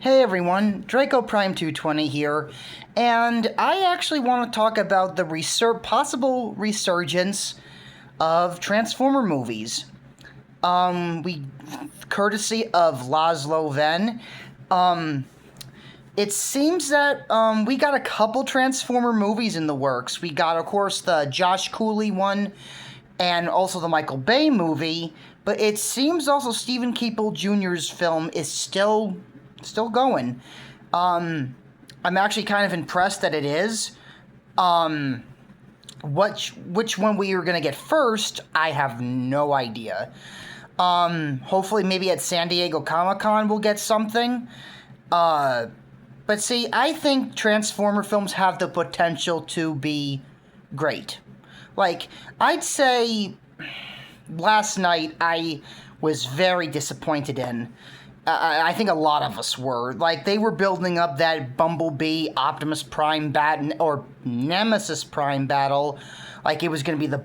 Hey everyone, Draco Prime 220 here, and I actually want to talk about the possible resurgence of Transformer movies. Courtesy of Laszlo Venn, it seems that we got a couple Transformer movies in the works. We got, of course, the Josh Cooley one, and also the Michael Bay movie. But it seems also Stephen Keeple Jr.'s film is still going. I'm actually kind of impressed that it is. Which one we are gonna get first, I have no idea. Hopefully, maybe at San Diego Comic-Con we'll get something. But see, I think Transformer films have the potential to be great. Like, I'd say last night I was very disappointed in. I think a lot of us were. Like, they were building up that Bumblebee Optimus Prime battle, or Nemesis Prime battle, like it was going to be the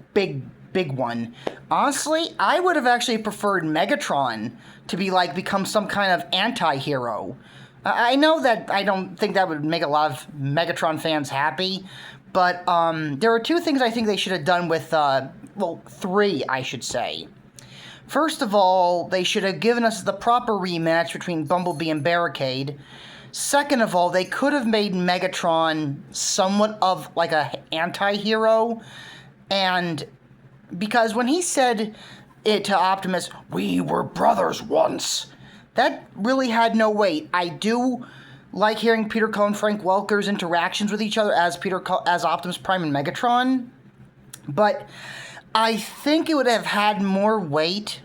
big one. Honestly, I would have actually preferred Megatron to become some kind of anti-hero. I know that I don't think that would make a lot of Megatron fans happy, but there are two things I think they should have done with, three, I should say. First of all, they should have given us the proper rematch between Bumblebee and Barricade. Second of all, they could have made Megatron somewhat of like a anti-hero, and because when he said it to Optimus, "We were brothers once," that really had no weight. I do like hearing Peter Cullen and Frank Welker's interactions with each other as Optimus Prime and Megatron, but I think it would have had more weight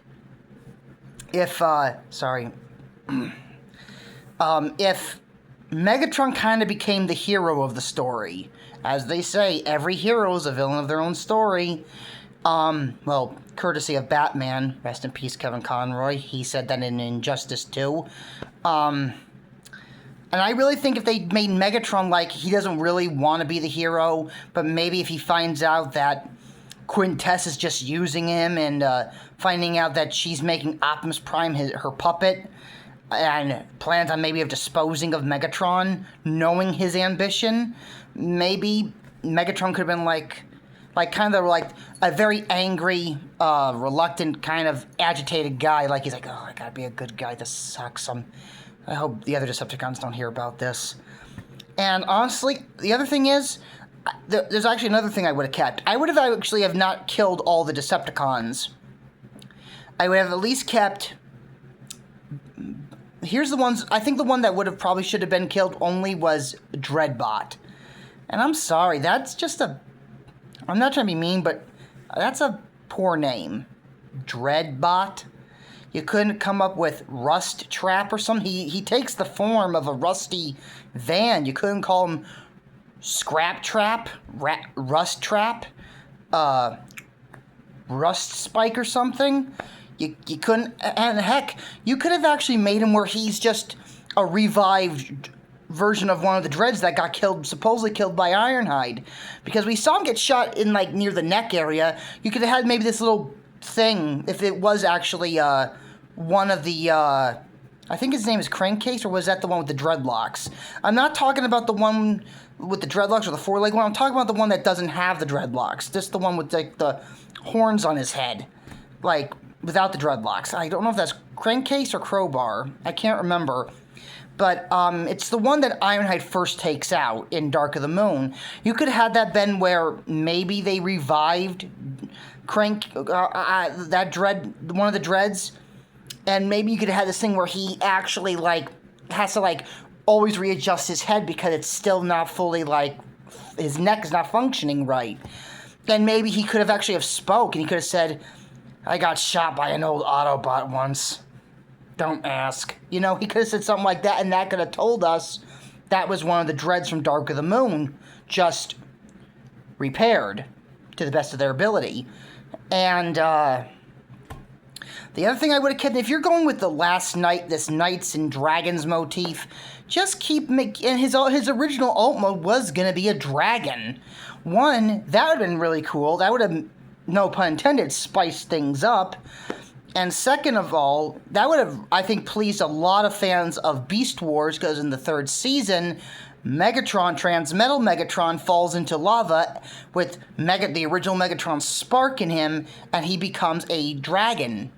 if if Megatron kind of became the hero of the story. As they say, every hero is a villain of their own story. Courtesy of Batman, rest in peace, Kevin Conroy. He said that in Injustice 2. And I really think if they made Megatron like he doesn't really want to be the hero, but maybe if he finds out that Quintess is just using him and finding out that she's making Optimus Prime her puppet and plans on maybe of disposing of Megatron, knowing his ambition, maybe Megatron could have been like a very angry, reluctant, kind of agitated guy. Like, he's like, "Oh, I gotta be a good guy. This sucks. I hope the other Decepticons don't hear about this." And honestly, the other thing is, there's actually another thing I would have kept. I would have actually have not killed all the Decepticons. I would have at least kept... Here's the ones... I think the one that should have been killed only was Dreadbot. And I'm sorry, that's just a... I'm not trying to be mean, but that's a poor name. Dreadbot? You couldn't come up with Rust Trap or something? He takes the form of a rusty van. You couldn't call him Scrap Trap, Rust Trap, Rust Spike or something. You couldn't, and heck, you could have actually made him where he's just a revived version of one of the Dreads that got supposedly killed by Ironhide. Because we saw him get shot in, near the neck area. You could have had maybe this little thing, if it was actually, one of the, I think his name is Crankcase, or was that the one with the dreadlocks? I'm not talking about the one with the dreadlocks or the four-leg one. I'm talking about the one that doesn't have the dreadlocks. Just the one with, the horns on his head. Without the dreadlocks. I don't know if that's Crankcase or Crowbar. I can't remember. But, it's the one that Ironhide first takes out in Dark of the Moon. You could have had that been where maybe they revived one of the Dreads, and maybe you could have had this thing where he actually, has to, always readjust his head because it's still not fully, his neck is not functioning right. Then maybe he could have actually spoke, and he could have said, "I got shot by an old Autobot once. Don't ask." He could have said something like that, and that could have told us that was one of the Dreads from Dark of the Moon, just repaired to the best of their ability. And, the other thing I would have kept, if you're going with the last night, this Knights and Dragons motif, just keep and his original alt mode was going to be a dragon. One, that would have been really cool. That would have, no pun intended, spiced things up. And second of all, that would have, I think, pleased a lot of fans of Beast Wars, because in the third season, Megatron, Transmetal Megatron, falls into lava with the original Megatron's spark in him, and he becomes a dragon.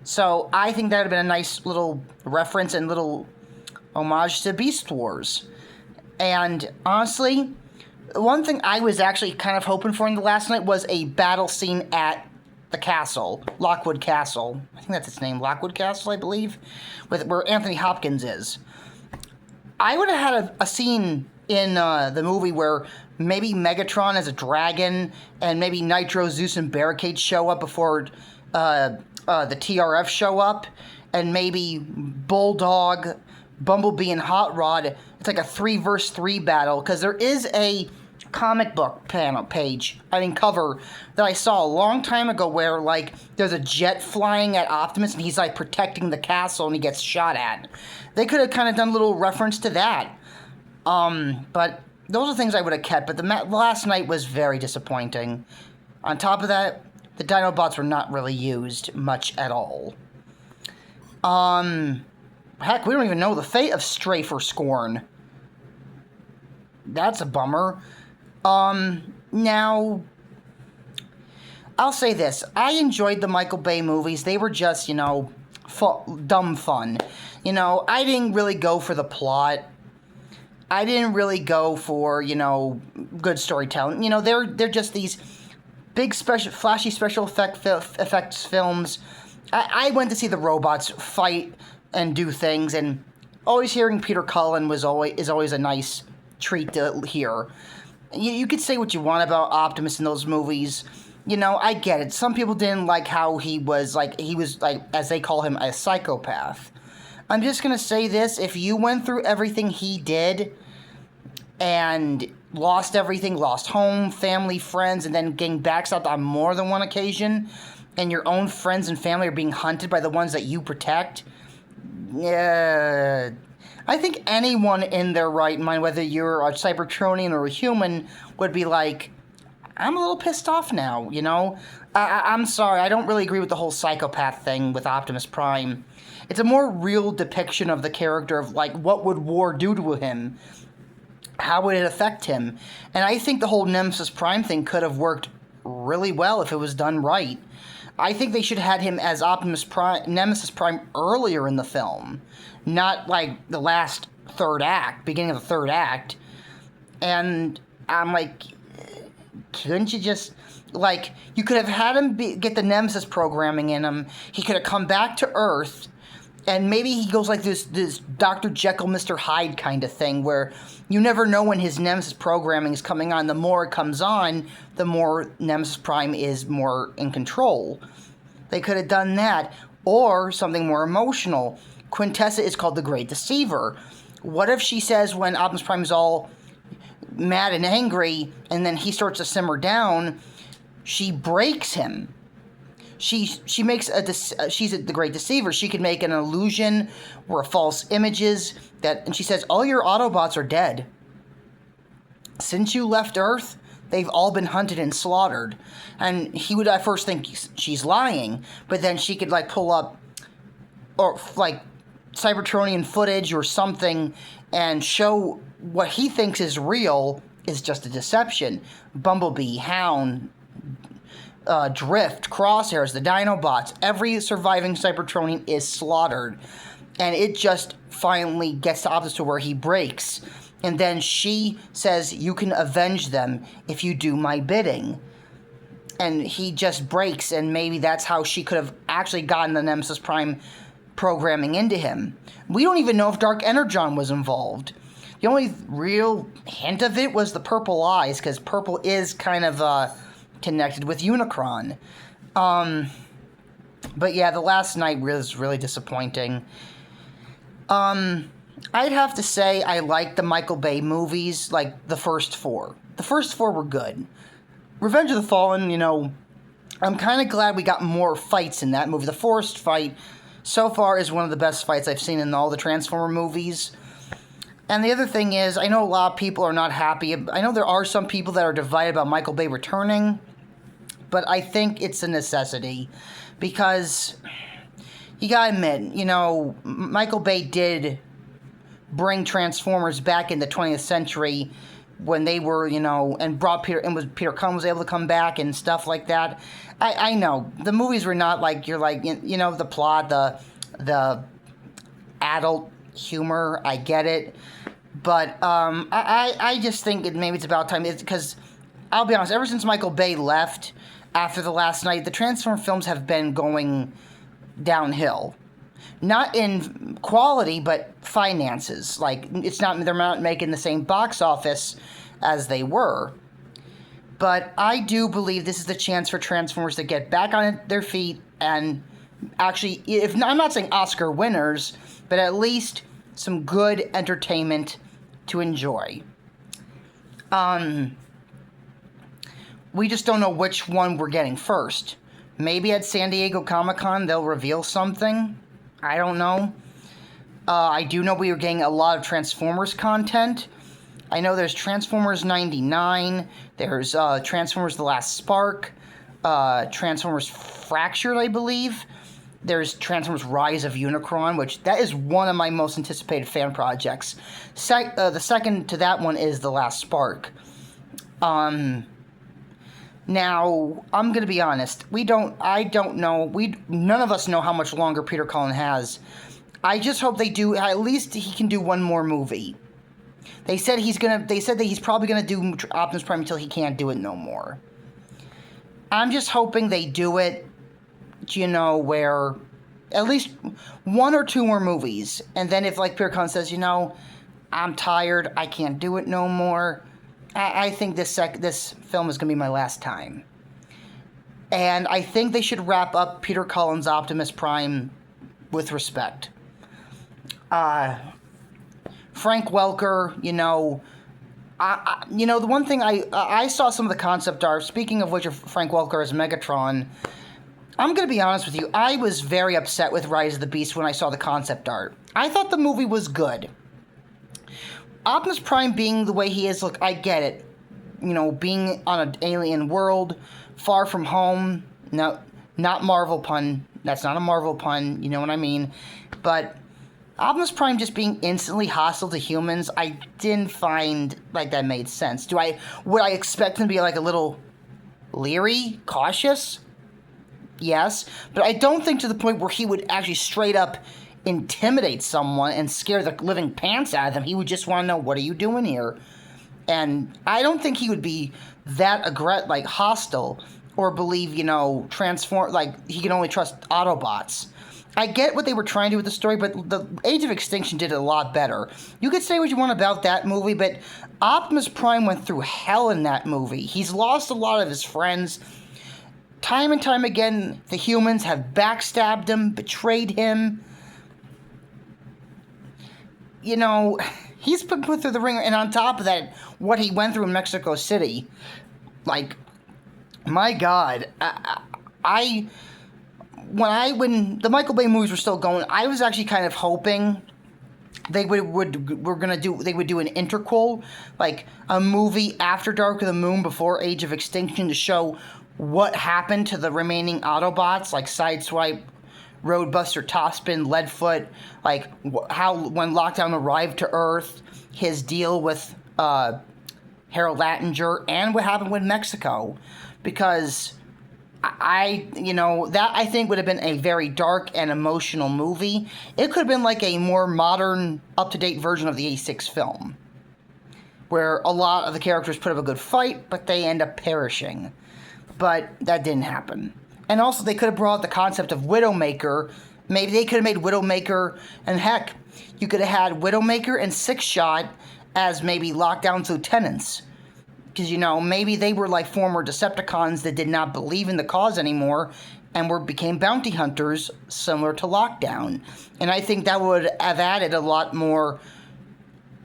So I think that would have been a nice little reference and little homage to Beast Wars. And honestly, one thing I was actually kind of hoping for in the last night was a battle scene at the castle, Lockwood Castle. I think that's its name, Lockwood Castle, I believe, where Anthony Hopkins is. I would have had a scene in the movie where maybe Megatron as a dragon, and maybe Nitro, Zeus, and Barricade show up before the TRF show up, and maybe Bulldog, Bumblebee, and Hot Rod. It's like a 3-versus-3 battle, because there is a comic book cover that I saw a long time ago where, like, there's a jet flying at Optimus and he's, like, protecting the castle and he gets shot at. They could have kind of done a little reference to that. But those are things I would have kept, but the last night was very disappointing. On top of that, the Dinobots were not really used much at all. Heck, we don't even know the fate of Strafe or Scorn. That's a bummer. Now, I'll say this. I enjoyed the Michael Bay movies. They were just, dumb fun. I didn't really go for the plot. I didn't really go for, good storytelling. They're just these big, flashy special effects films. I went to see the robots fight and do things, and always hearing Peter Cullen is always a nice treat to hear. You could say what you want about Optimus in those movies. I get it. Some people didn't like how he was, as they call him, a psychopath. I'm just going to say this. If you went through everything he did and lost everything, lost home, family, friends, and then getting backstabbed on more than one occasion, and your own friends and family are being hunted by the ones that you protect, I think anyone in their right mind, whether you're a Cybertronian or a human, would be like, I'm a little pissed off now, I'm sorry, I don't really agree with the whole psychopath thing with Optimus Prime. It's a more real depiction of the character of, what would war do to him? How would it affect him? And I think the whole Nemesis Prime thing could have worked really well if it was done right. I think they should have had him as Nemesis Prime earlier in the film. Not, the last beginning of the third act. And I'm like, couldn't you just, you could have had him get the Nemesis programming in him. He could have come back to Earth, and maybe he goes like this Dr. Jekyll, Mr. Hyde kind of thing, where you never know when his Nemesis programming is coming on. The more it comes on, the more Nemesis Prime is more in control. They could have done that. Or something more emotional. Quintessa is called the Great Deceiver. What if she says, when Optimus Prime is all mad and angry, and then he starts to simmer down, she breaks him. She's the Great Deceiver. She could make an illusion or false images and she says, all your Autobots are dead. Since you left Earth, they've all been hunted and slaughtered. And he would at first think she's lying, but then she could pull up Cybertronian footage or something and show what he thinks is real is just a deception. Bumblebee, Hound, Drift, Crosshairs, the Dinobots, every surviving Cybertronian is slaughtered. And it just finally gets to Optimus to where he breaks. And then she says, you can avenge them if you do my bidding. And he just breaks, and maybe that's how she could have actually gotten the Nemesis Prime programming into him. We don't even know if Dark Energon was involved. The only real hint of it was the purple eyes, because purple is kind of connected with Unicron. But yeah, the last night was really disappointing. I'd have to say I liked the Michael Bay movies, the first four. The first four were good. Revenge of the Fallen, I'm kind of glad we got more fights in that movie. The forest fight, so far, is one of the best fights I've seen in all the Transformer movies. And the other thing is, I know a lot of people are not happy. I know there are some people that are divided about Michael Bay returning, but I think it's a necessity. because you gotta admit, Michael Bay did bring Transformers back in the 20th century when they were, and brought Peter Cullen was able to come back and stuff like that. I know the movies were not like the plot, the adult humor. I get it, but I just think maybe it's about time. Because I'll be honest, ever since Michael Bay left after The Last Knight, the Transformers films have been going downhill. Not in quality, but finances. Like, they're not making the same box office as they were. But I do believe this is the chance for Transformers to get back on their feet and actually, I'm not saying Oscar winners, but at least some good entertainment to enjoy. We just don't know which one we're getting first. Maybe at San Diego Comic-Con they'll reveal something. I don't know. I do know we are getting a lot of Transformers content. I know there's Transformers 99, there's Transformers The Last Spark, Transformers Fractured, I believe. There's Transformers Rise of Unicron, which that is one of my most anticipated fan projects. The second to that one is The Last Spark. Now, I'm going to be honest. I don't know. None of us know how much longer Peter Cullen has. I just hope they do, at least he can do one more movie. They said that he's probably going to do Optimus Prime until he can't do it no more. I'm just hoping they do it, where at least one or two more movies. And then if, Peter Cullen says, I'm tired, I can't do it no more, I think this film is going to be my last time. And I think they should wrap up Peter Cullen's Optimus Prime with respect. Frank Welker, the one thing I saw some of the concept art, speaking of which of Frank Welker as Megatron, I'm going to be honest with you, I was very upset with Rise of the Beast when I saw the concept art. I thought the movie was good. Optimus Prime being the way he is, look, I get it. Being on an alien world, far from home, no, not Marvel pun, that's not a Marvel pun, you know what I mean, but Optimus Prime just being instantly hostile to humans, I didn't find like that made sense. Would I expect him to be like a little leery, cautious? Yes, but I don't think to the point where he would actually straight up intimidate someone and scare the living pants out of them. He would just want to know, what are you doing here? And I don't think he would be that hostile or believe, transform, he can only trust Autobots. I get what they were trying to do with the story, but the Age of Extinction did it a lot better. You could say what you want about that movie, but Optimus Prime went through hell in that movie. He's lost a lot of his friends. Time and time again, the humans have backstabbed him, betrayed him. He's been put through the ringer, and on top of that, what he went through in Mexico City, my God, when the Michael Bay movies were still going, I was actually kind of hoping they would do an interquel, like a movie after Dark of the Moon before Age of Extinction, to show what happened to the remaining Autobots, like Sideswipe, Roadbuster, Topspin, Leadfoot, how when Lockdown arrived to Earth, his deal with Harold Lattinger, and what happened with Mexico, because that I think would have been a very dark and emotional movie. It could have been like a more modern, up-to-date version of the 86 film, where a lot of the characters put up a good fight, but they end up perishing. But that didn't happen. And also, they could have brought the concept of Widowmaker. Maybe they could have made Widowmaker, and heck, you could have had Widowmaker and Six Shot as maybe Lockdown's lieutenants. Because, maybe they were like former Decepticons that did not believe in the cause anymore and became bounty hunters similar to Lockdown. And I think that would have added a lot more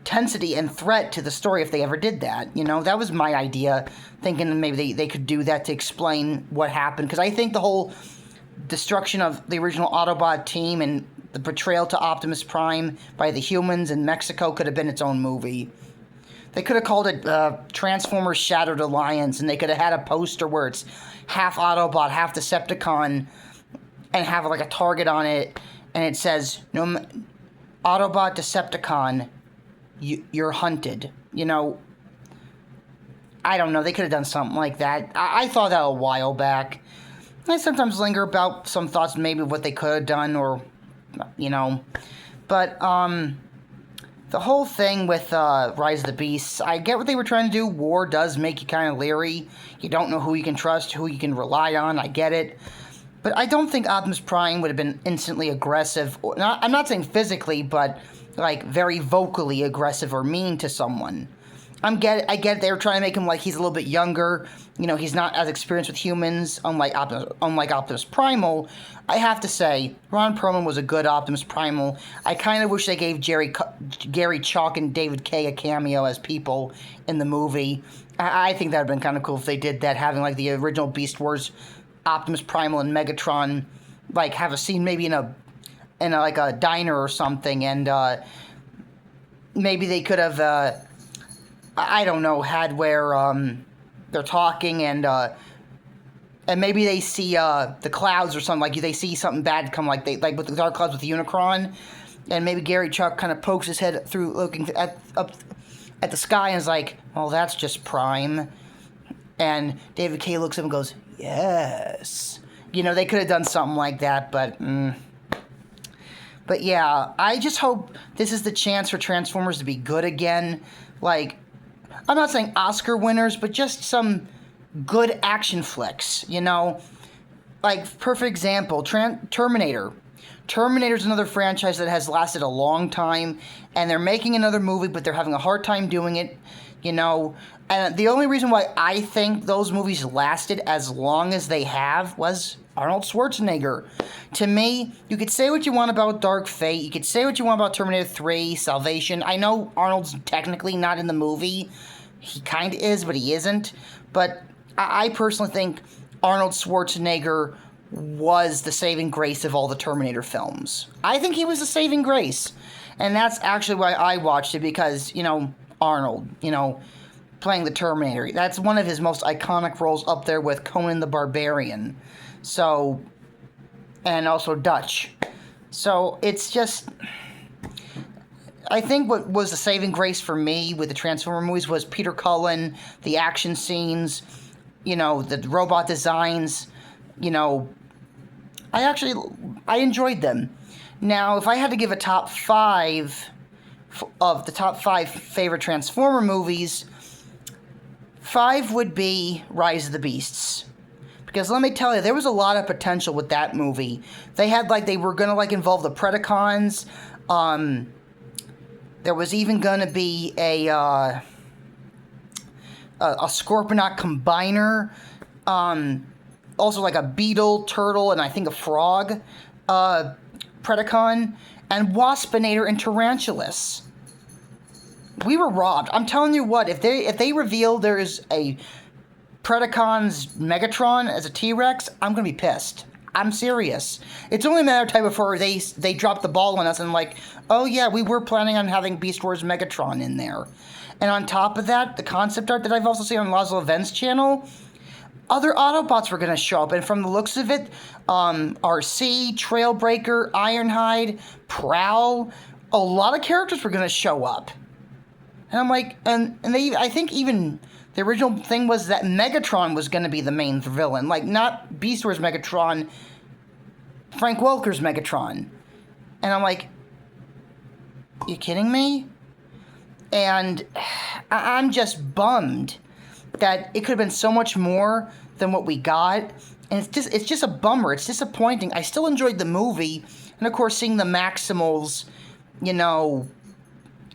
tensity and threat to the story if they ever did that. That was my idea, thinking maybe they could do that to explain what happened. Because I think the whole destruction of the original Autobot team and the betrayal to Optimus Prime by the humans in Mexico could have been its own movie. They could have called it Transformers Shattered Alliance, and they could have had a poster where it's half Autobot, half Decepticon, and have like a target on it, and it says, "No, Autobot Decepticon, you're hunted." You know, I don't know. They could have done something like that. I thought that a while back. I sometimes linger about some thoughts, maybe what they could have done, or, you know, but the whole thing with Rise of the Beasts, I get what they were trying to do. War does make you kind of leery. You don't know who you can trust, who you can rely on. I get it. But I don't think Optimus Prime would have been instantly aggressive. I'm not saying physically, but like very vocally aggressive or mean to someone. I get it. They were trying to make him like he's a little bit younger. You know, he's not as experienced with humans, unlike Optimus Primal. I have to say, Ron Perlman was a good Optimus Primal. I kind of wish they gave Gary Chalk and David Kaye a cameo as people in the movie. I think that would have been kind of cool if they did that, having like the original Beast Wars Optimus Primal and Megatron like have a scene maybe in a like a diner or something, and maybe they could have I don't know, had where they're talking and maybe they see the clouds or something, like they see something bad come, like with the dark clouds with the Unicron, and maybe Gary Chalk kind of pokes his head through looking up at the sky and is like, "Well, that's just Prime," and David Kaye looks up and goes, "Yes." You know, they could have done something like that, but yeah, I just hope this is the chance for Transformers to be good again. Like, I'm not saying Oscar winners, but just some good action flicks, you know? Like, perfect example, Terminator. Terminator's another franchise that has lasted a long time, and they're making another movie, but they're having a hard time doing it, you know? And the only reason why I think those movies lasted as long as they have was Arnold Schwarzenegger. To me, you could say what you want about Dark Fate, you could say what you want about Terminator 3, Salvation. I know Arnold's technically not in the movie. He kind of is, but he isn't. But I personally think Arnold Schwarzenegger was the saving grace of all the Terminator films. I think he was the saving grace. And that's actually why I watched it, because, you know, Arnold, you know, playing the Terminator. That's one of his most iconic roles, up there with Conan the Barbarian. So, and also Dutch. So it's just, I think what was the saving grace for me with the Transformer movies was Peter Cullen, the action scenes, you know, the robot designs, you know, I enjoyed them. Now, if I had to give a top 5 of the top 5 favorite Transformer movies, 5 would be Rise of the Beasts. Because let me tell you, there was a lot of potential with that movie. They had, like, they were going to, like, involve the Predacons. There was even going to be a Scorponok combiner. Also, like, a beetle, turtle, and I think a frog Predacon. And Waspinator and Tarantulas. We were robbed. I'm telling you what, if they reveal there is a Predacon's Megatron as a T-Rex, I'm going to be pissed. I'm serious. It's only a matter of time before they drop the ball on us and like, oh yeah, we were planning on having Beast Wars Megatron in there. And on top of that, the concept art that I've also seen on Laszlo Vent's channel, other Autobots were going to show up. And from the looks of it, RC, Trailbreaker, Ironhide, Prowl, a lot of characters were going to show up. And I'm like, and I think even the original thing was that Megatron was going to be the main villain. Like, not Beast Wars Megatron, Frank Welker's Megatron. And I'm like, you kidding me? And I'm just bummed that it could have been so much more than what we got. And it's just a bummer. It's disappointing. I still enjoyed the movie. And, of course, seeing the Maximals, you know,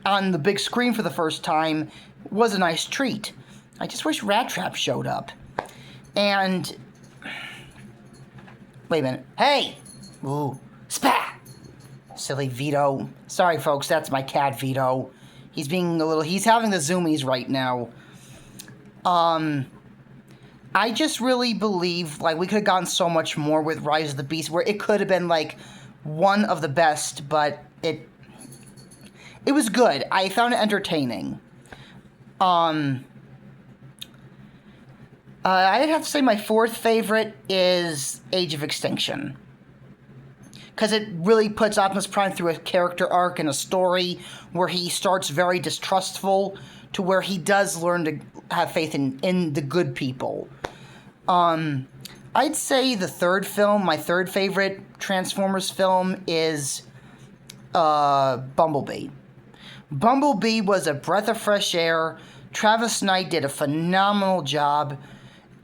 on the big screen for the first time was a nice treat. I just wish Rat Trap showed up. And wait a minute. Hey! Ooh. Spat! Silly Vito. Sorry, folks, that's my cat, Vito. He's having the zoomies right now. I just really believe, like, we could have gotten so much more with Rise of the Beast, where it could have been, like, one of the best, but it was good. I found it entertaining. I'd have to say my 4th favorite is Age of Extinction. because it really puts Optimus Prime through a character arc and a story where he starts very distrustful to where he does learn to have faith in the good people. I'd say the third film, my third favorite Transformers film, is Bumblebee. Bumblebee was a breath of fresh air. Travis Knight did a phenomenal job,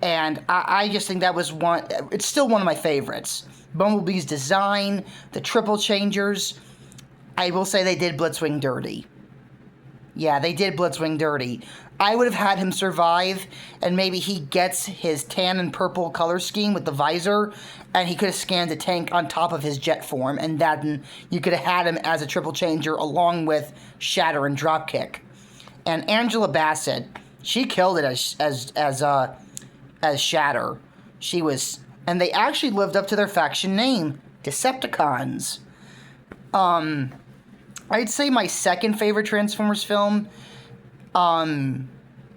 and I just think that was it's still one of my favorites. Bumblebee's design, the triple changers, I will say they did Blitzwing dirty. Yeah, they did Blitzwing dirty. I would have had him survive, and maybe he gets his tan and purple color scheme with the visor, and he could have scanned the tank on top of his jet form, and then you could have had him as a triple changer along with Shatter and Dropkick. And Angela Bassett, she killed it as Shatter. She was, and they actually lived up to their faction name, Decepticons. I'd say my second favorite Transformers film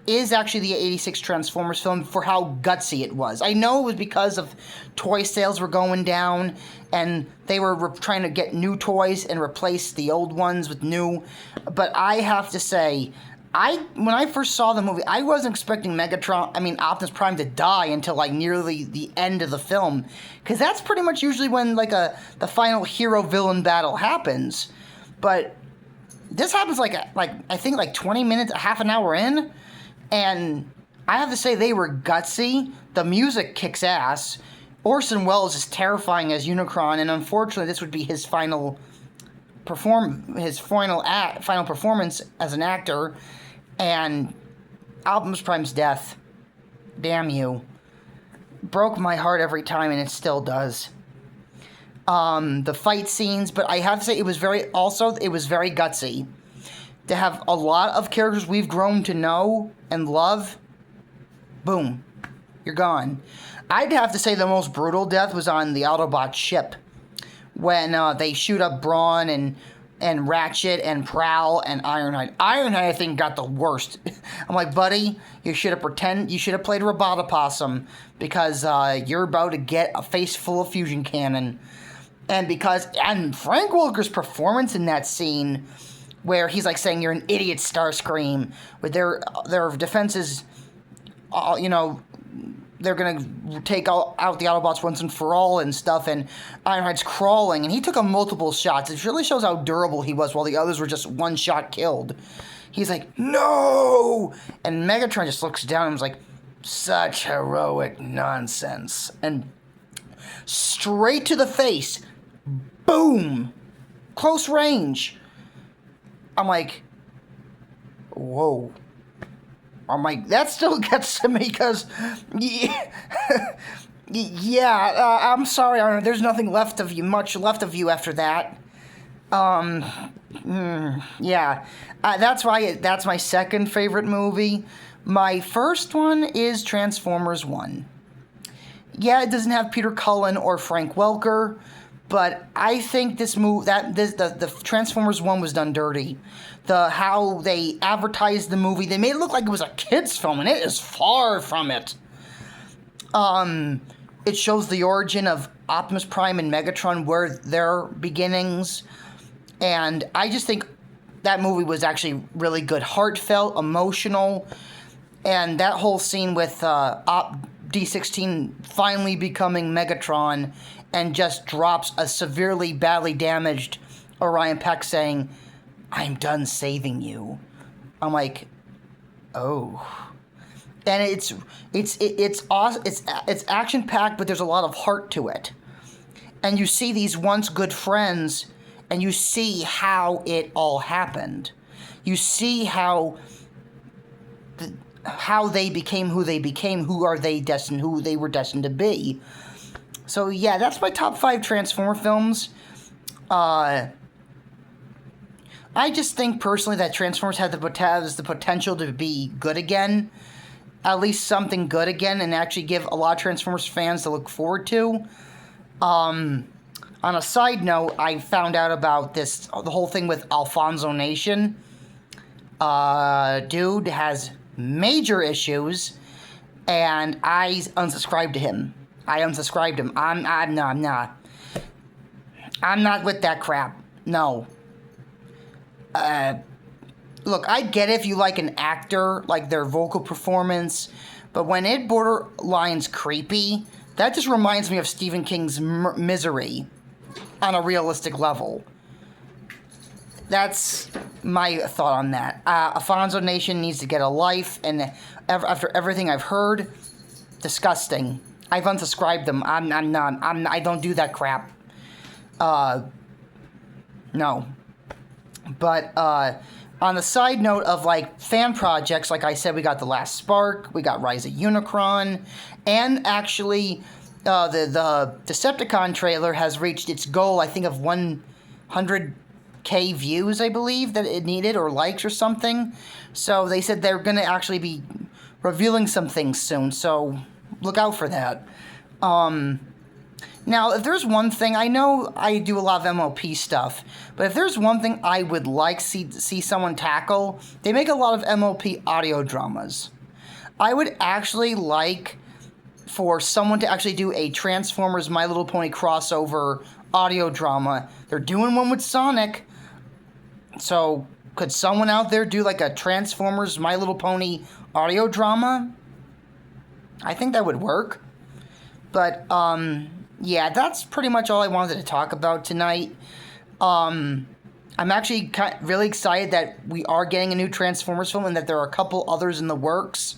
is actually the 86 Transformers film for how gutsy it was. I know it was because of toy sales were going down and they were trying to get new toys and replace the old ones with new, but I have to say, when I first saw the movie, I wasn't expecting Optimus Prime to die until like nearly the end of the film, because that's pretty much usually when like the final hero-villain battle happens. But this happens like I think like 20 minutes, half an hour in, and I have to say they were gutsy. The music kicks ass. Orson Welles is terrifying as Unicron, and unfortunately, this would be his final performance as an actor. And Optimus Prime's death, damn you, broke my heart every time, and it still does. The fight scenes, but I have to say it was very gutsy. To have a lot of characters we've grown to know and love, boom, you're gone. I'd have to say the most brutal death was on the Autobot ship, when they shoot up Brawn and Ratchet and Prowl and Ironhide. Ironhide, I think, got the worst. I'm like, buddy, you should have played Robotopossum, because you're about to get a face full of fusion cannon. And Frank Welker's performance in that scene, where he's like saying you're an idiot, Starscream, with their defenses, they're gonna take out the Autobots once and for all and stuff, and Ironhide's crawling, and he took multiple shots. It really shows how durable he was, while the others were just one shot killed. He's like, no! And Megatron just looks down and was like, such heroic nonsense. And straight to the face, boom! Close range. I'm like, whoa. I'm like, that still gets to me, because, I'm sorry, Arnold, there's nothing much left of you after that. That's my second favorite movie. My first one is Transformers 1. Yeah, it doesn't have Peter Cullen or Frank Welker, but I think the Transformers 1 was done dirty. How they advertised the movie, they made it look like it was a kid's film, and it is far from it. It shows the origin of Optimus Prime and Megatron, where their beginnings, and I just think that movie was actually really good, heartfelt, emotional, and that whole scene with D16 finally becoming Megatron and just drops a severely badly damaged Orion Pax saying, I'm done saving you. I'm like, oh. And it's awesome. It's action packed, but there's a lot of heart to it. And you see these once good friends, and you see how it all happened. You see how they became who they became, who they were destined to be. So yeah, that's my top 5 Transformer films. I just think personally that Transformers has the potential to be good again, at least something good again, and actually give a lot of Transformers fans to look forward to. On a side note, I found out about the whole thing with Alfonso Nation. Dude has major issues, and I unsubscribed to him. I'm not. I'm not with that crap. No. Look, I get if you like an actor, like their vocal performance, but when it borderlines creepy, that just reminds me of Stephen King's Misery on a realistic level. That's my thought on that. Alfonso Nation needs to get a life, and after everything I've heard, disgusting. I've unsubscribed them. I don't do that crap. No. But on the side note of like fan projects, like I said, we got The Last Spark, we got Rise of Unicron, and actually the Decepticon trailer has reached its goal, I think, of 100K views, I believe, that it needed, or likes or something. So they said they're going to actually be revealing some things soon, so look out for that. Now, if there's one thing, I know I do a lot of MOP stuff, but if there's one thing I would like to see someone tackle, they make a lot of MOP audio dramas. I would actually like for someone to actually do a Transformers My Little Pony crossover audio drama. They're doing one with Sonic, so could someone out there do like a Transformers My Little Pony audio drama? I think that would work. But, yeah, that's pretty much all I wanted to talk about tonight. I'm actually really excited that we are getting a new Transformers film and that there are a couple others in the works.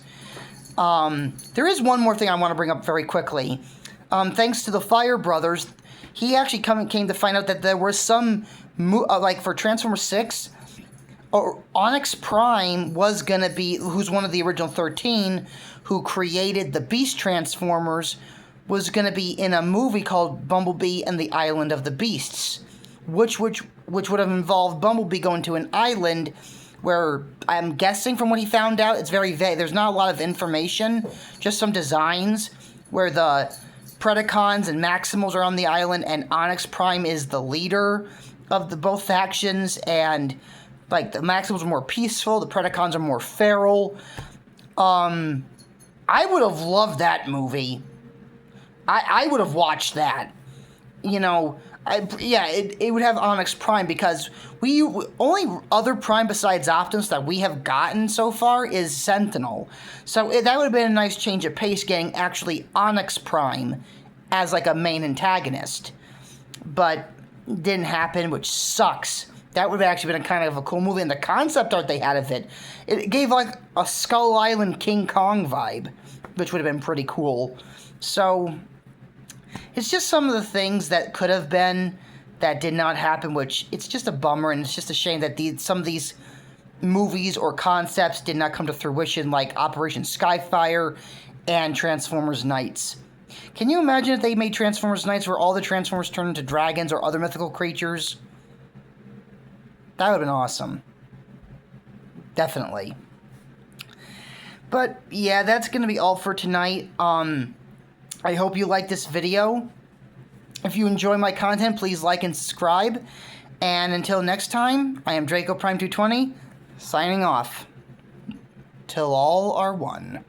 There is one more thing I want to bring up very quickly. Thanks to the Fire Brothers, he actually came to find out that there was some, like for Transformers 6, Onyx Prime was going to be, who's one of the original 13, who created the Beast Transformers, was going to be in a movie called Bumblebee and the Island of the Beasts, which would have involved Bumblebee going to an island where, I'm guessing from what he found out, it's very vague. There's not a lot of information, just some designs where the Predacons and Maximals are on the island, and Onyx Prime is the leader of both factions, and like the Maximals are more peaceful, the Predacons are more feral. I would have loved that movie. I would have watched that. You know, it would have Onyx Prime, because only other Prime besides Optimus that we have gotten so far is Sentinel. So that would have been a nice change of pace, getting actually Onyx Prime as like a main antagonist. But didn't happen, which sucks. That would have actually been a kind of a cool movie, and the concept art they had of it gave like a Skull Island King Kong vibe, which would have been pretty cool. So it's just some of the things that could have been that did not happen, which it's just a bummer, and it's just a shame that some of these movies or concepts did not come to fruition, like Operation Skyfire and Transformers Knights. Can you imagine if they made Transformers Knights where all the Transformers turned into dragons or other mythical creatures? That would have been awesome. Definitely. But yeah, that's going to be all for tonight. I hope you like this video. If you enjoy my content, please like and subscribe. And until next time, I am Draco Prime 220, signing off. Till all are one.